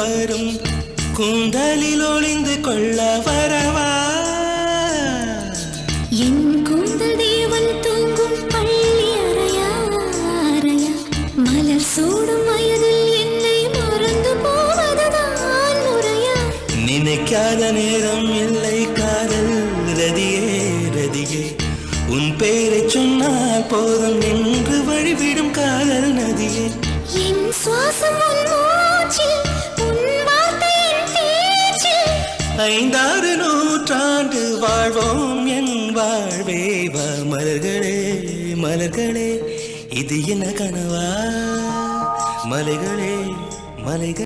வரும் கூந்தலில் ஒளிந்து கொள்ள வரவா என் கூந்தல் தேவன் தூங்கும் பள்ளி அறையா அறையா மலர் சூடும் வயதில் என்னை மறந்து போவதுதான் முறையா நினைக்காத நேரம் இல்லை காதல் ரதியே ரதியே உன் பேரை சொன்னால் போதும் என்று வழிவிடும் காதல் நதியே என் சுவாசம் உன் மூச்சில் உன் வார்த்தையின் பேச்சில் 5-6 நூற்றாண்டு வாழ்வோம் என் வாழ்வே வா மலர்களே மலர்களே இது என்ன கனவா மலைகளே மலைகள்